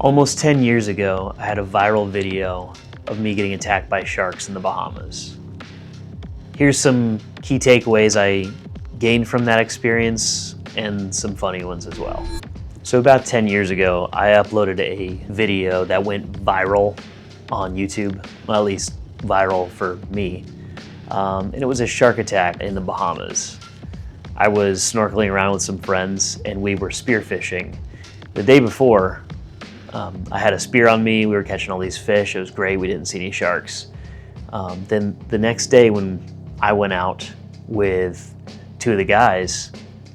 Almost 10 years ago, I had a viral video of me getting attacked by sharks in the Bahamas. Here's some key takeaways I gained from that experience and some funny ones as well. So about 10 years ago, I uploaded a video that went viral on YouTube, well, at least viral for me. And it was a shark attack in the Bahamas. I was snorkeling around with some friends and we were spearfishing. The day before, I had a spear on me, we were catching all these fish, it was great, we didn't see any sharks. Then the next day when I went out with two of the guys,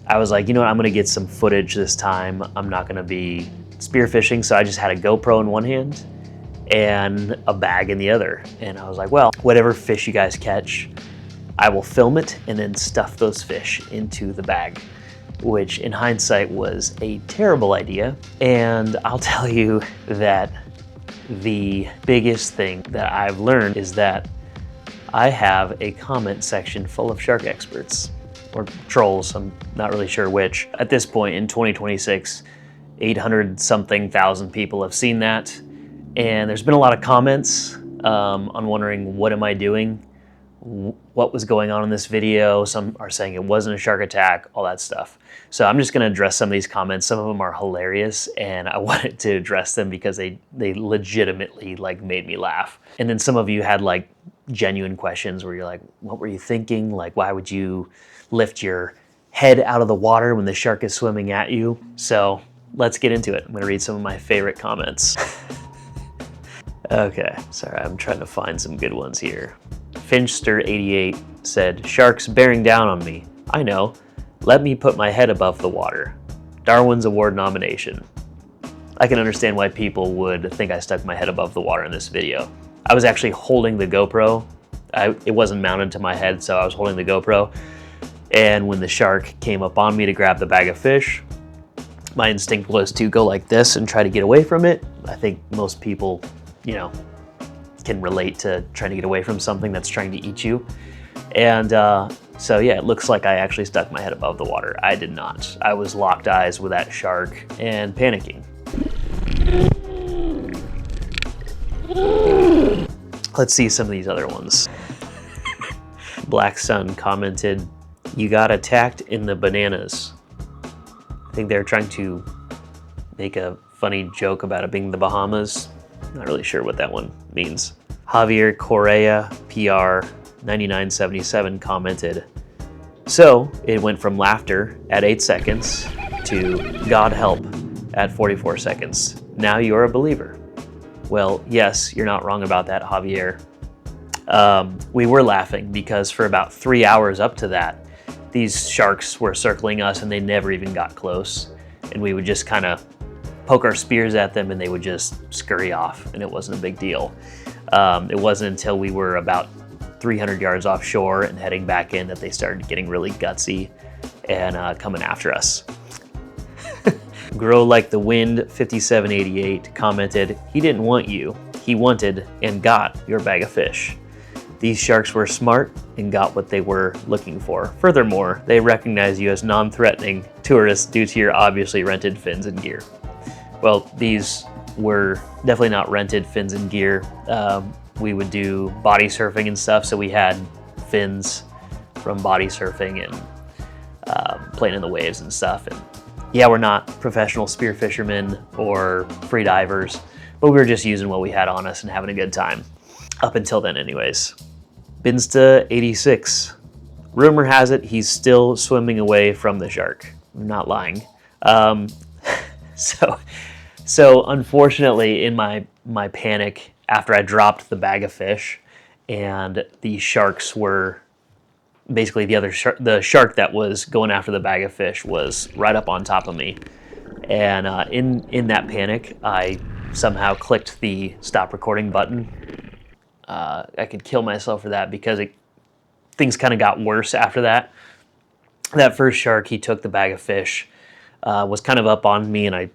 I was like, you know what, I'm gonna get some footage this time. I'm not gonna be spearfishing, so I just had a GoPro in one hand and a bag in the other. And I was like, well, whatever fish you guys catch, I will film it and then stuff those fish into the bag, which in hindsight was a terrible idea. And I'll tell you that the biggest thing that I've learned is that I have a comment section full of shark experts, or trolls, I'm not really sure which. At this point in 2026, 800 something thousand people have seen that. And there's been a lot of comments on wondering, what am I doing? What was going on in this video? Some are saying it wasn't a shark attack, all that stuff. So I'm just gonna address some of these comments. Some of them are hilarious and I wanted to address them because they legitimately like made me laugh. And then some of you had like genuine questions where you're like, what were you thinking? Like, why would you lift your head out of the water when the shark is swimming at you? So let's get into it. I'm gonna read some of my favorite comments. Okay, sorry, I'm trying to find some good ones here. Finchster88 said, sharks bearing down on me. I know, let me put my head above the water. Darwin's Award nomination. I can understand why people would think I stuck my head above the water in this video. I was actually holding the GoPro. It wasn't mounted to my head, so I was holding the GoPro. And when the shark came up on me to grab the bag of fish, my instinct was to go like this and try to get away from it. I think most people, you know, can relate to trying to get away from something that's trying to eat you. And so yeah, it looks like I actually stuck my head above the water. I did not. I was locked eyes with that shark and panicking. Let's see some of these other ones. Black Sun commented, you got attacked in the bananas. I think they're trying to make a funny joke about it being the Bahamas. Not really sure what that one means. Javier Correa PR 9977 commented, so it went from laughter at 8 seconds to God help at 44 seconds. Now you're a believer. Well, yes, you're not wrong about that, Javier. We were laughing because for about 3 hours up to that, these sharks were circling us and they never even got close. And we would just kind of poke our spears at them and they would just scurry off and it wasn't a big deal. It wasn't until we were about 300 yards offshore and heading back in that they started getting really gutsy and coming after us. Grow Like the Wind 5788 commented, he didn't want you, he wanted and got your bag of fish. These sharks were smart and got what they were looking for. Furthermore, they recognize you as non-threatening tourists due to your obviously rented fins and gear. Well, these were definitely not rented fins and gear. We would do body surfing and stuff, so we had fins from body surfing and playing in the waves and stuff. And yeah, we're not professional spear fishermen or free divers, but we were just using what we had on us and having a good time. Up until then anyways. Binsta86. Rumor has it he's still swimming away from the shark. I'm not lying. So unfortunately, in my panic, after I dropped the bag of fish, and the sharks were basically the shark that was going after the bag of fish was right up on top of me, and in that panic, I somehow clicked the stop recording button. I could kill myself for that because things kind of got worse after that. That first shark, he took the bag of fish, was kind of up on me, and I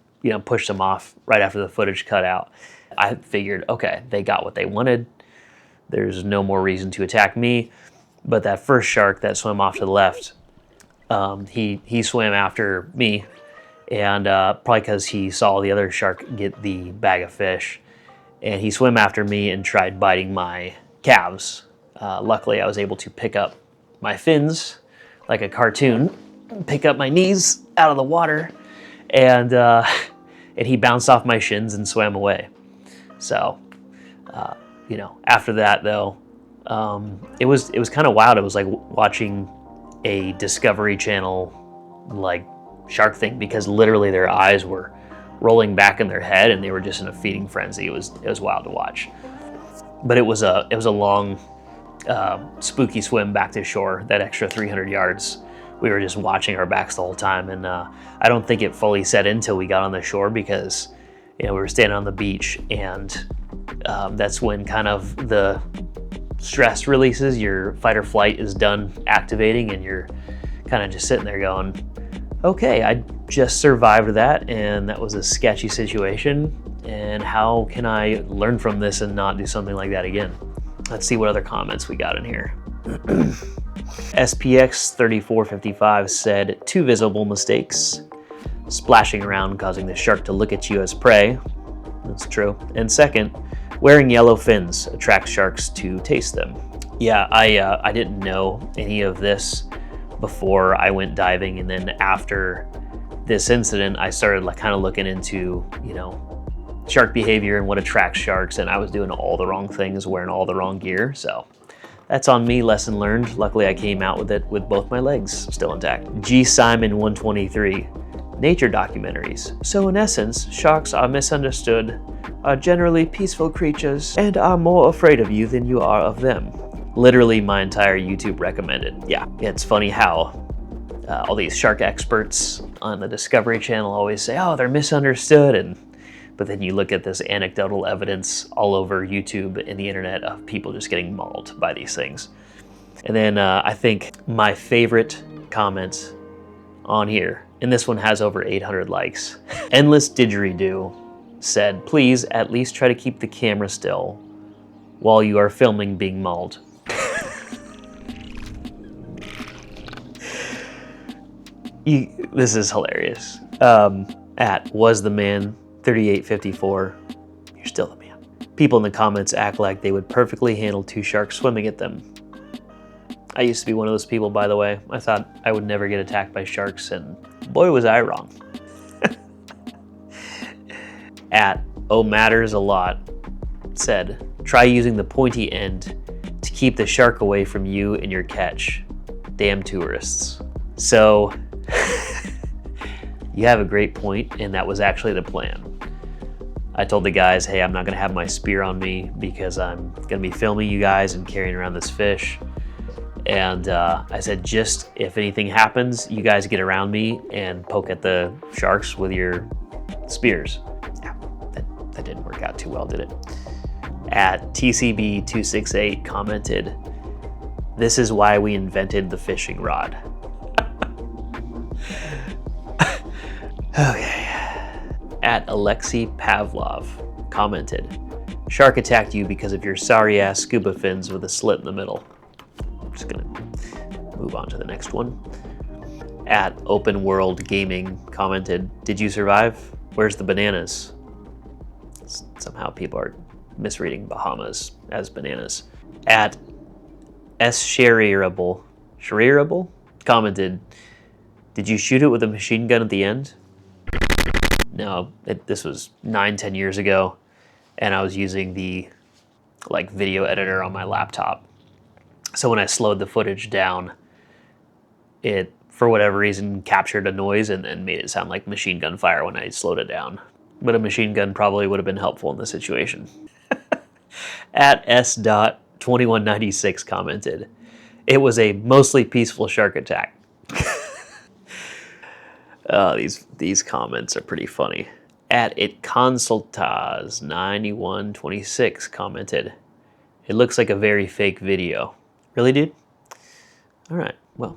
pushed him off right after the footage cut out. I figured, okay, they got what they wanted. There's no more reason to attack me. But that first shark that swam off to the left, he swam after me and probably because he saw the other shark get the bag of fish, and he swam after me and tried biting my calves. Luckily, I was able to pick up my fins like a cartoon, pick up my knees out of the water, and he bounced off my shins and swam away. So, after that though, it was kind of wild. It was like watching a Discovery Channel like shark thing, because literally their eyes were rolling back in their head and they were just in a feeding frenzy. It was wild to watch. But it was a long, spooky swim back to shore. That extra 300 yards, we were just watching our backs the whole time, and I don't think it fully set in until we got on the shore, because we were standing on the beach, and that's when kind of the stress releases. Your fight or flight is done activating, and you're kind of just sitting there going, okay, I just survived that, and that was a sketchy situation, and how can I learn from this and not do something like that again? Let's see what other comments we got in here. SPX3455 said, 2 visible mistakes. Splashing around, causing the shark to look at you as prey. That's true. And second, wearing yellow fins attracts sharks to taste them. Yeah, I didn't know any of this before I went diving, and then after this incident, I started kind of looking into, shark behavior and what attracts sharks, and I was doing all the wrong things, wearing all the wrong gear. So that's on me, lesson learned. Luckily, I came out with it with both my legs still intact. G Simon 123, nature documentaries. So in essence, sharks are misunderstood, are generally peaceful creatures, and are more afraid of you than you are of them. Literally my entire YouTube recommended. Yeah, it's funny how all these shark experts on the Discovery Channel always say, oh, they're misunderstood, but then you look at this anecdotal evidence all over YouTube and the internet of people just getting mauled by these things. And then I think my favorite comment on here, and this one has over 800 likes. Endless Didgeridoo said, please at least try to keep the camera still while you are filming being mauled. This is hilarious. At was the man 3854, you're still the man. People in the comments act like they would perfectly handle 2 sharks swimming at them. I used to be one of those people, by the way. I thought I would never get attacked by sharks, and boy was I wrong. At oh matters a lot said, try using the pointy end to keep the shark away from you and your catch. Damn tourists. So you have a great point, and that was actually the plan. I told the guys, hey, I'm not gonna have my spear on me because I'm gonna be filming you guys and carrying around this fish. And I said, just if anything happens, you guys get around me and poke at the sharks with your spears. Yeah, that didn't work out too well, did it? At TCB268 commented, this is why we invented the fishing rod. Okay. At Alexei Pavlov commented, shark attacked you because of your sorry ass scuba fins with a slit in the middle. I'm just gonna move on to the next one. At Open World Gaming commented, did you survive? Where's the bananas? Somehow people are misreading Bahamas as bananas. At Shareerable commented, did you shoot it with a machine gun at the end? No, this was 9-10 years ago, and I was using the video editor on my laptop. So when I slowed the footage down, it, for whatever reason, captured a noise and made it sound like machine gun fire when I slowed it down. But a machine gun probably would have been helpful in this situation. At S.2196 commented, it was a mostly peaceful shark attack. These comments are pretty funny. At itconsultas9126 commented, it looks like a very fake video. Really, dude? All right, well.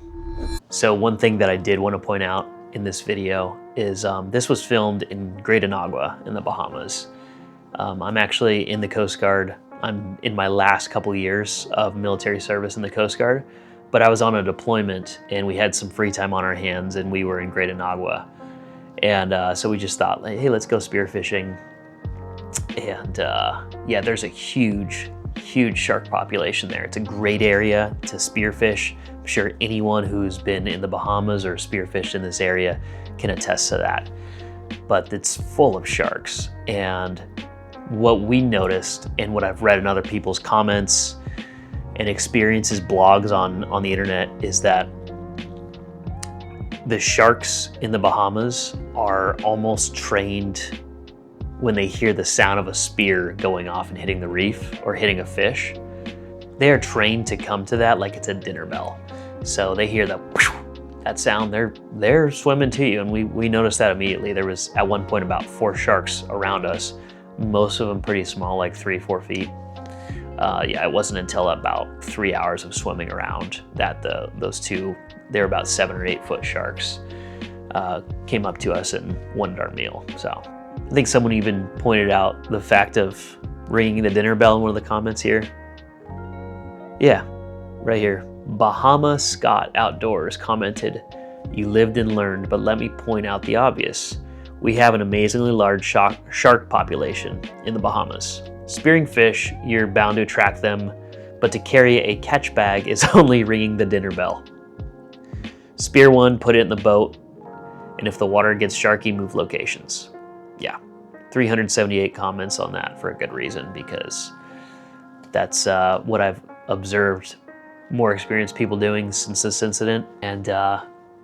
So one thing that I did want to point out in this video is this was filmed in Great Inagua in the Bahamas. I'm actually in the Coast Guard. I'm in my last couple years of military service in the Coast Guard, but I was on a deployment and we had some free time on our hands and we were in Great Inagua. And so we just thought, like, hey, let's go spearfishing. And yeah, there's a huge shark population there. It's a great area to spearfish. I'm sure anyone who's been in the Bahamas or spearfished in this area can attest to that. But it's full of sharks. And what we noticed, and what I've read in other people's comments and experiences, blogs on the internet, is that the sharks in the Bahamas are almost trained when they hear the sound of a spear going off and hitting the reef or hitting a fish. They are trained to come to that like it's a dinner bell. So they hear that sound, they're swimming to you. And we noticed that immediately. There was at one point about 4 sharks around us, most of them pretty small, like 3-4 feet. Yeah, it wasn't until about 3 hours of swimming around that those two, they're about 7 or 8 foot sharks, came up to us and wanted our meal. So I think someone even pointed out the fact of ringing the dinner bell in one of the comments here. Yeah, right here. Bahama Scott Outdoors commented, "You lived and learned, but let me point out the obvious. We have an amazingly large shark population in the Bahamas. Spearing fish, you're bound to attract them, but to carry a catch bag is only ringing the dinner bell. Spear one, put it in the boat, and if the water gets sharky, move locations." Yeah, 378 comments on that for a good reason, because that's what I've observed more experienced people doing since this incident. And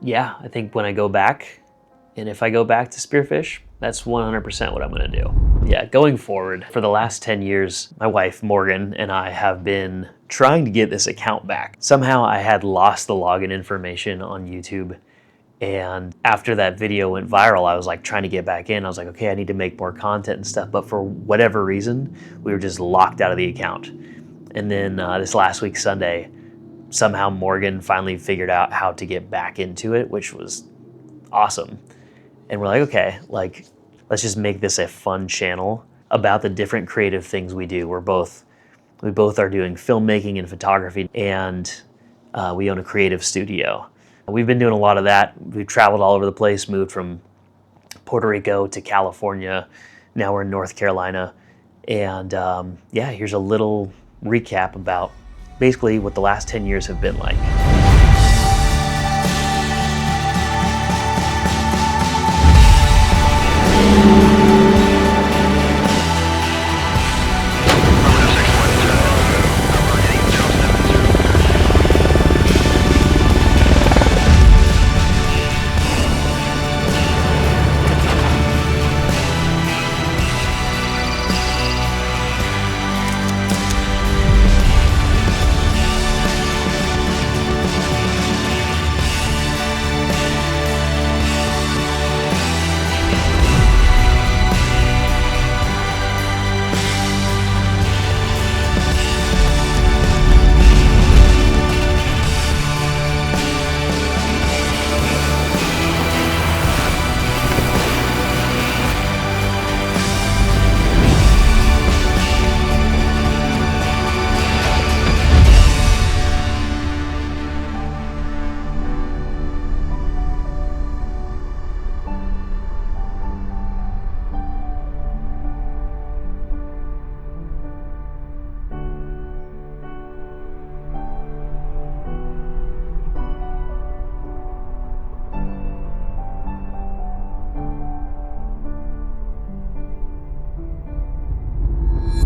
yeah, I think when I go back, and if I go back to spearfish, that's 100% what I'm gonna do. Yeah, going forward, for the last 10 years, my wife, Morgan, and I have been trying to get this account back. Somehow I had lost the login information on YouTube. And after that video went viral, I was like trying to get back in. I was like, okay, I need to make more content and stuff. But for whatever reason, we were just locked out of the account. And then this last week, Sunday, somehow Morgan finally figured out how to get back into it, which was awesome. And we're like, okay, like, let's just make this a fun channel about the different creative things we do. We both are doing filmmaking and photography, and we own a creative studio. We've been doing a lot of that. We've traveled all over the place, moved from Puerto Rico to California. Now we're in North Carolina. And yeah, here's a little recap about basically what the last 10 years have been like.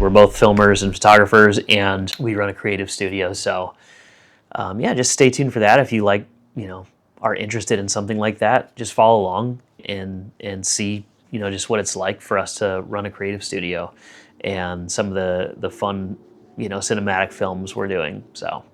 We're both filmers and photographers, and we run a creative studio. So yeah, just stay tuned for that. If you are interested in something like that, just follow along and see, just what it's like for us to run a creative studio and some of the fun, cinematic films we're doing. So